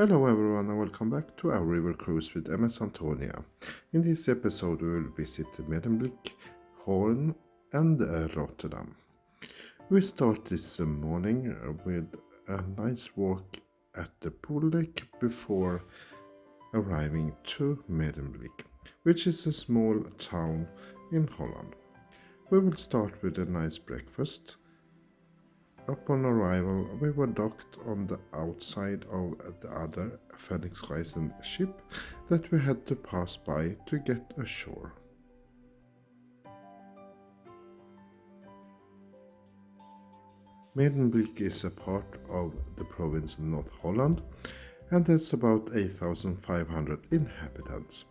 Hello everyone and welcome back to our river cruise with MS Antonia. In this episode we will visit Medemblik, Hoorn and Rotterdam. We start this morning with a nice walk at the pool deck before arriving to Medemblik, which is a small town in Holland. We will start with a nice breakfast. Upon arrival, we were docked on the outside of the other Phoenix Reisen ship that we had to pass by to get ashore. Medemblik is a part of the province of North Holland and has about 8,500 inhabitants.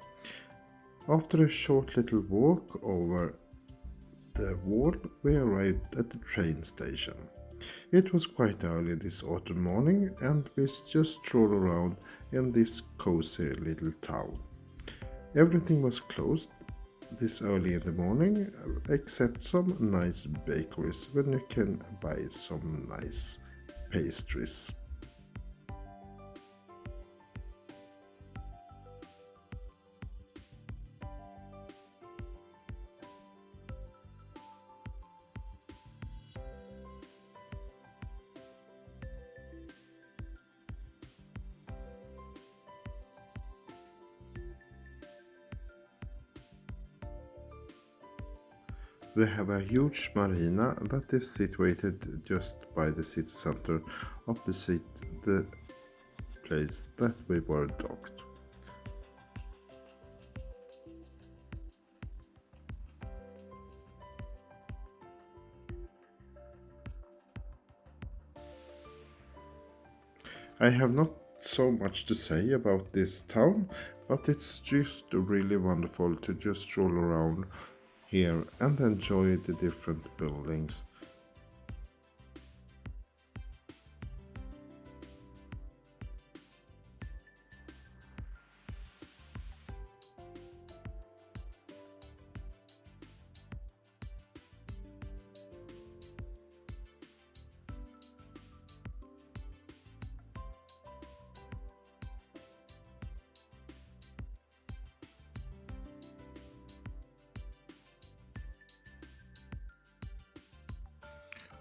After a short little walk over the wall, we arrived at the train station. It was quite early this autumn morning and we just strolled around in this cozy little town. Everything was closed this early in the morning except some nice bakeries where you can buy some nice pastries. We have a huge marina that is situated just by the city center opposite the place that we were docked. I have not so much to say about this town, but it's just really wonderful to just stroll around here and enjoy the different buildings.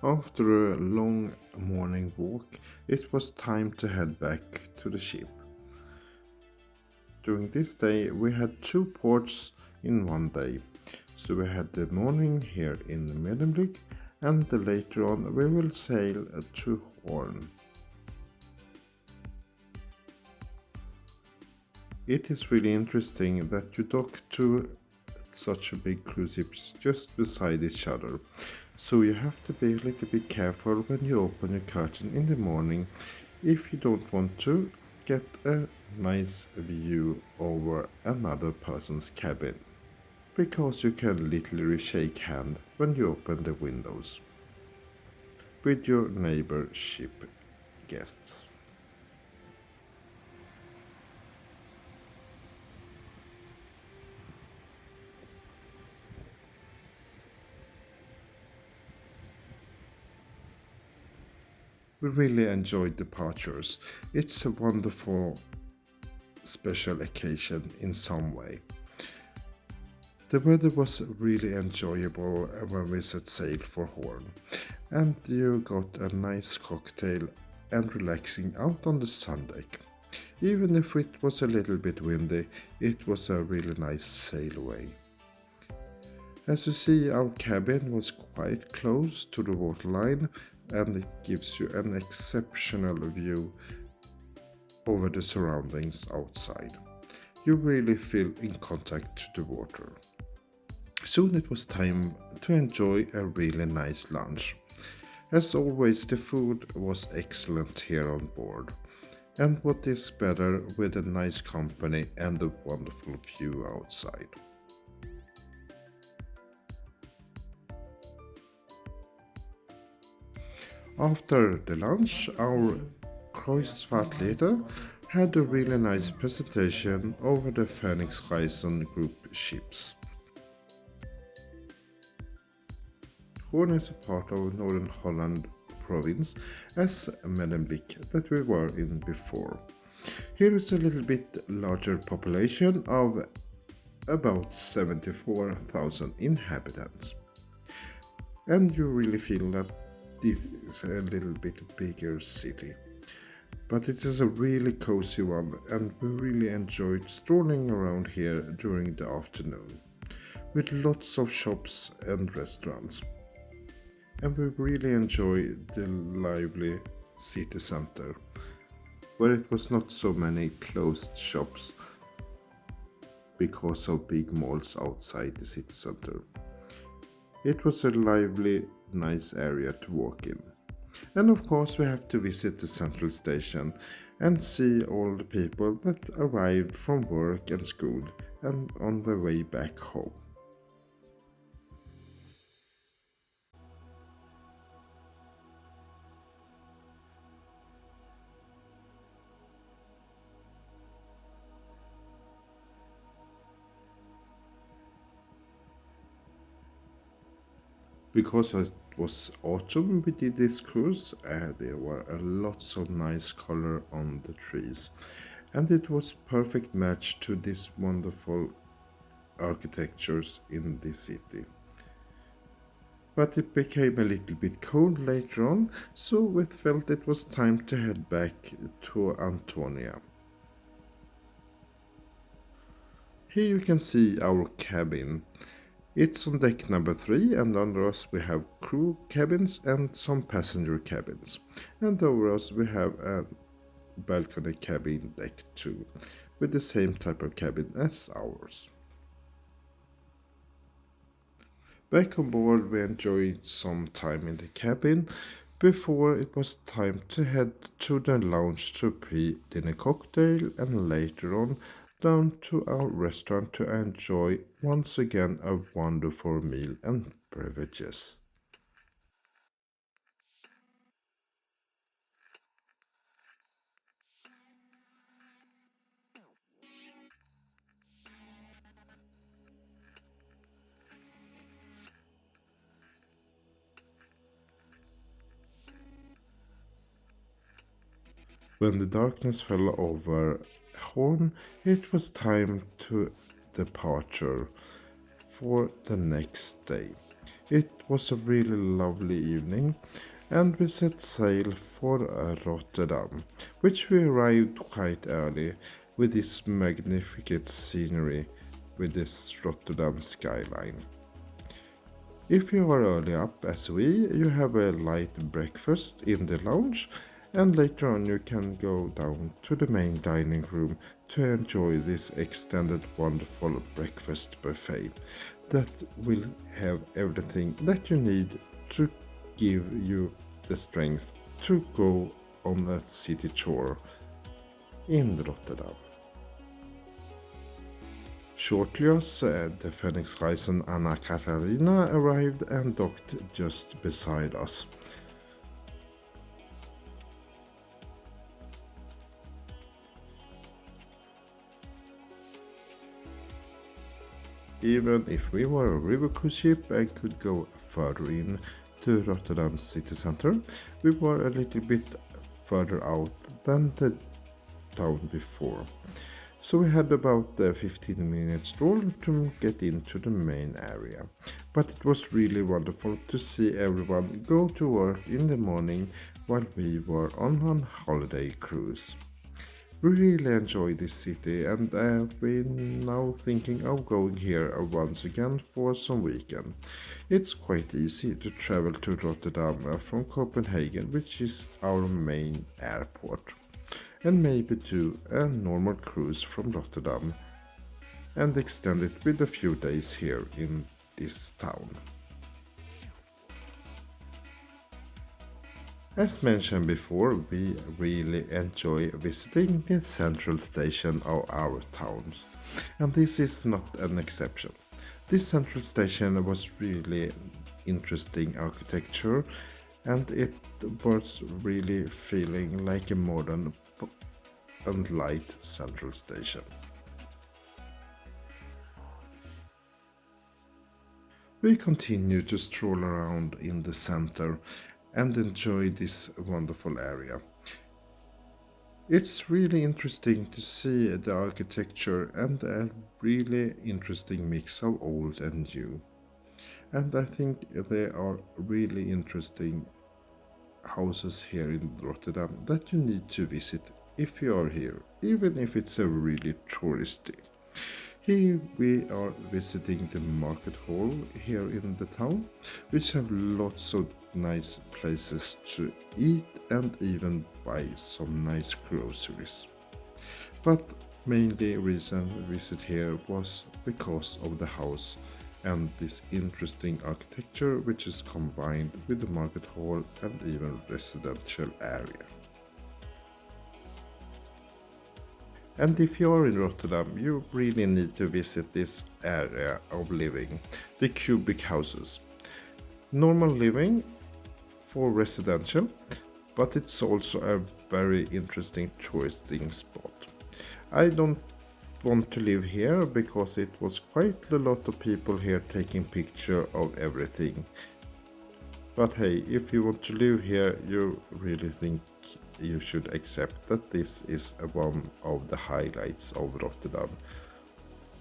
After a long morning walk, it was time to head back to the ship. During this day, we had two ports in one day. So we had the morning here in Medemblik and later on we will sail to Hoorn. It is really interesting that you dock two such big cruise ships just beside each other. So you have to be a little bit careful when you open your curtain in the morning if you don't want to get a nice view over another person's cabin, because you can literally shake hand when you open the windows with your neighbor ship guests. We really enjoyed departures. It's a wonderful special occasion in some way. The weather was really enjoyable when we set sail for Hoorn, and you got a nice cocktail and relaxing out on the sun deck. Even if it was a little bit windy, it was a really nice sail away. As you see, our cabin was quite close to the waterline and it gives you an exceptional view over the surroundings outside. You really feel in contact to the water. Soon it was time to enjoy a really nice lunch. As always, the food was excellent here on board. And what is better with a nice company and a wonderful view outside. After the lunch, our Kreuzfahrtleiter had a really nice presentation over the Phoenix Reisen group ships. Hoorn is a part of Northern Holland province as Medemblik that we were in before. Here is a little bit larger population of about 74,000 inhabitants. And you really feel that this is a little bit bigger city. But it is a really cozy one, and we really enjoyed strolling around here during the afternoon, with lots of shops and restaurants. And we really enjoyed the lively city center, where it was not so many closed shops because of big malls outside the city center. It was a lively, nice area to walk in. And of course, we have to visit the central station and see all the people that arrived from work and school and on their way back home. Because it was autumn, we did this cruise. There were lots of nice color on the trees, and it was perfect match to these wonderful architectures in the city. But it became a little bit cold later on, so we felt it was time to head back to Antonia. Here you can see our cabin. It's on deck number 3, and under us we have crew cabins and some passenger cabins. And over us we have a balcony cabin deck 2, with the same type of cabin as ours. Back on board we enjoyed some time in the cabin before it was time to head to the lounge to pre-dinner cocktail, and later on down to our restaurant to enjoy once again a wonderful meal and beverages. When the darkness fell over Hoorn, it was time to departure for the next day. It was a really lovely evening, and we set sail for Rotterdam, which we arrived quite early with this magnificent scenery with this Rotterdam skyline. If you are early up as we, you have a light breakfast in the lounge, and later on you can go down to the main dining room to enjoy this extended wonderful breakfast buffet that will have everything that you need to give you the strength to go on a city tour in Rotterdam. Shortly as the Phoenix Reisen Anna Katarina arrived and docked just beside us. Even if we were a river cruise ship and could go further in to Rotterdam city center, we were a little bit further out than the town before. So we had about a 15-minute stroll to get into the main area. But it was really wonderful to see everyone go to work in the morning while we were on a holiday cruise. We really enjoy this city, and I've been now thinking of going here once again for some weekend. It's quite easy to travel to Rotterdam from Copenhagen, which is our main airport, and maybe do a normal cruise from Rotterdam and extend it with a few days here in this town. As mentioned before, we really enjoy visiting the central station of our towns, and this is not an exception. This central station was really interesting architecture, and it was really feeling like a modern and light central station. We continue to stroll around in the center and enjoy this wonderful area. It's really interesting to see the architecture and a really interesting mix of old and new. And I think there are really interesting houses here in Rotterdam that you need to visit if you are here, even if it's a really touristy. Here we are visiting the market hall here in the town, which have lots of nice places to eat and even buy some nice groceries. But mainly reason we visit here was because of the house and this interesting architecture which is combined with the market hall and even residential area. And if you're in Rotterdam, you really need to visit this area of living, the cubic houses. Normal living for residential, but it's also a very interesting touristing spot. I don't want to live here because it was quite a lot of people here taking picture of everything. But hey, if you want to live here, you really think you should accept that this is one of the highlights of Rotterdam.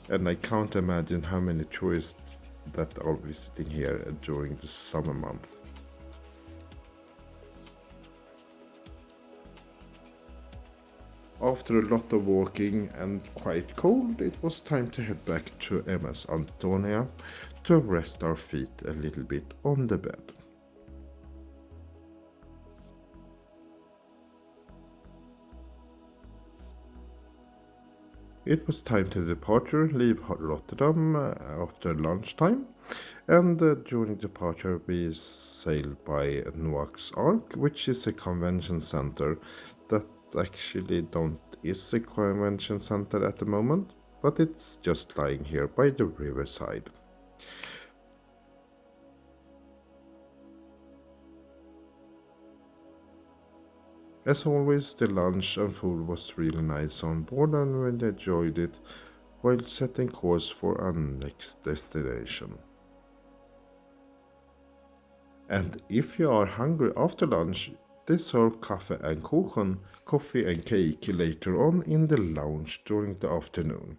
And I can't imagine how many tourists that are visiting here during the summer month. After a lot of walking and quite cold, it was time to head back to MS Antonia to rest our feet a little bit on the bed. It was time to departure, leave Rotterdam after lunchtime, and during departure we sailed by Noah's Ark, which is a convention center that actually don't is a convention center at the moment, but it's just lying here by the riverside. As always, the lunch and food was really nice on board and we enjoyed it while setting course for our next destination. And if you are hungry after lunch, they serve cafe and kuchen, coffee and cake later on in the lounge during the afternoon.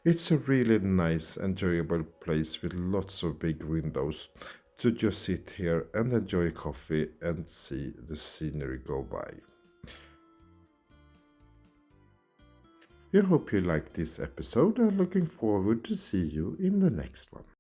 It's a really nice, enjoyable place with lots of big windows to just sit here and enjoy coffee and see the scenery go by. I hope you liked this episode and looking forward to see you in the next one.